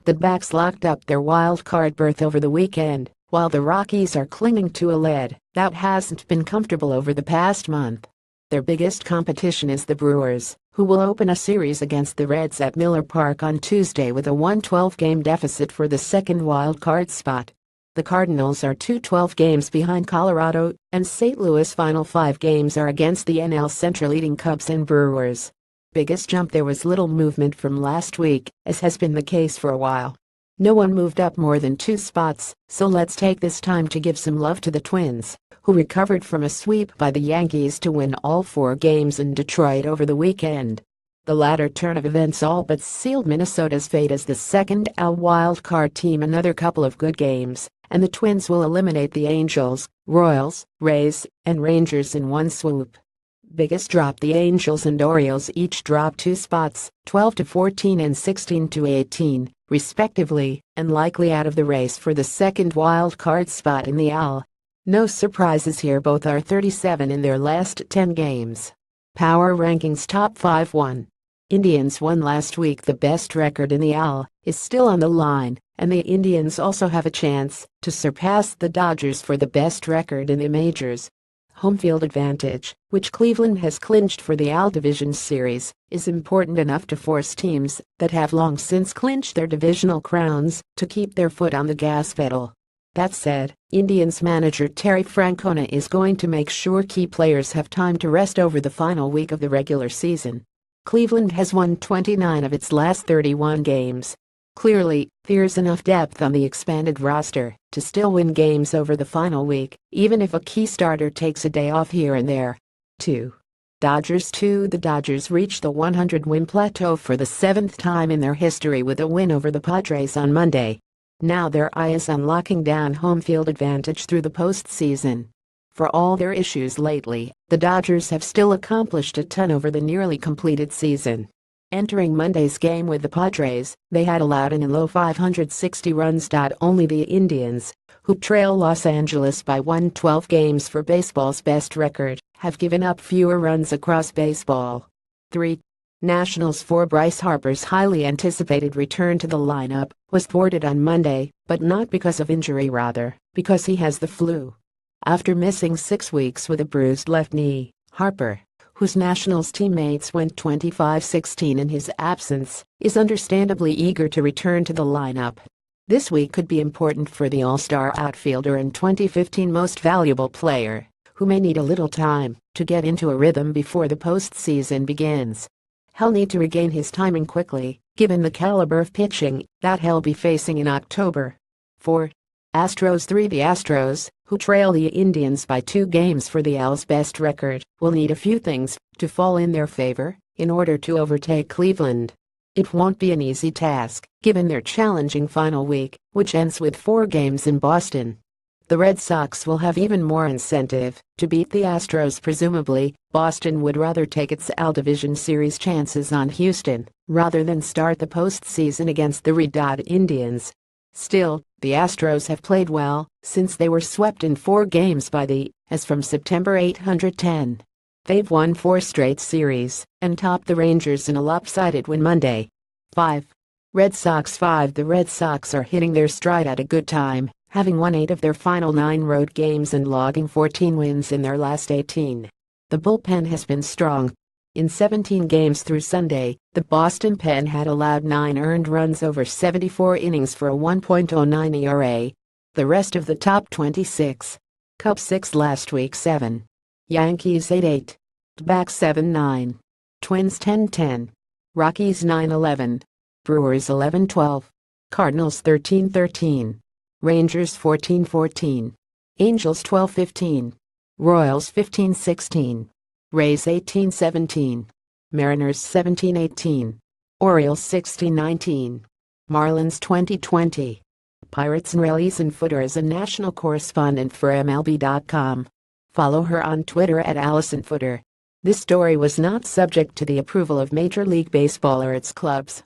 the Dbacks locked up their wild-card berth over the weekend, while the Rockies are clinging to a lead that hasn't been comfortable over the past month. Their biggest competition is the Brewers, who will open a series against the Reds at Miller Park on Tuesday with a 1-12-game deficit for the second wild-card spot. The Cardinals are 2-12 games behind Colorado, and St. Louis' final 5 games are against the NL Central leading Cubs and Brewers. Biggest jump: there was little movement from last week, as has been the case for a while. No one moved up more than 2 spots, so let's take this time to give some love to the Twins, who recovered from a sweep by the Yankees to win all 4 games in Detroit over the weekend. The latter turn of events all but sealed Minnesota's fate as the second AL wildcard team. Another couple of good games, and the Twins will eliminate the Angels, Royals, Rays, and Rangers in one swoop. Biggest drop: the Angels and Orioles each dropped 2 spots, 12-14 and 16-18, respectively, and likely out of the race for the second wild-card spot in the AL. No surprises here, both are 37 in their last 10 games. Power Rankings Top 5. 1. Indians won last week. The best record in the AL is still on the line, and the Indians also have a chance to surpass the Dodgers for the best record in the majors. Home field advantage, which Cleveland has clinched for the AL Division Series, is important enough to force teams that have long since clinched their divisional crowns to keep their foot on the gas pedal. That said, Indians manager Terry Francona is going to make sure key players have time to rest over the final week of the regular season. Cleveland has won 29 of its last 31 games. Clearly, there's enough depth on the expanded roster to still win games over the final week, even if a key starter takes a day off here and there. 2. Dodgers 2. The Dodgers reached the 100-win plateau for the 7th time in their history with a win over the Padres on Monday. Now their eye is on locking down home field advantage through the postseason. For all their issues lately, the Dodgers have still accomplished a ton over the nearly completed season. Entering Monday's game with the Padres, they had allowed in low 560 runs. Only the Indians, who trail Los Angeles by 112 games for baseball's best record, have given up fewer runs across baseball. 3. Nationals 4. Bryce Harper's highly anticipated return to the lineup was thwarted on Monday, but not because of injury, rather because he has the flu. After missing 6 weeks with a bruised left knee, Harper, whose Nationals teammates went 25-16 in his absence, is understandably eager to return to the lineup. This week could be important for the All-Star outfielder and 2015 Most Valuable Player, who may need a little time to get into a rhythm before the postseason begins. He'll need to regain his timing quickly, given the caliber of pitching that he'll be facing in October. 4. Astros 3. The Astros, who trail the Indians by 2 games for the AL's best record, will need a few things to fall in their favor in order to overtake Cleveland. It won't be an easy task, given their challenging final week, which ends with 4 games in Boston. The Red Sox will have even more incentive to beat the Astros. Presumably, Boston would rather take its AL Division Series chances on Houston rather than start the postseason against the Red Indians. Still, the Astros have played well since they were swept in 4 games by the As from September 810. They've won 4 straight series and topped the Rangers in a lopsided win Monday. 5. Red Sox 5. The Red Sox are hitting their stride at a good time, having won 8 of their final 9 road games and logging 14 wins in their last 18. The bullpen has been strong. In 17 games through Sunday, the Boston pen had allowed 9 earned runs over 74 innings for a 1.09 ERA. The rest of the top 26. Cubs 6 last week 7. Yankees 8-8. Dbacks 7-9. Twins 10-10. Rockies 9-11. Brewers 11-12. Cardinals 13-13. Rangers 14-14. Angels 12-15. Royals 15-16. Rays 18-17. Mariners 17-18. Orioles 16-19. Marlins 20-20. Pirates and Rallies and Footer is a national correspondent for MLB.com. Follow her on Twitter at AllisonFooter. This story was not subject to the approval of Major League Baseball or its clubs.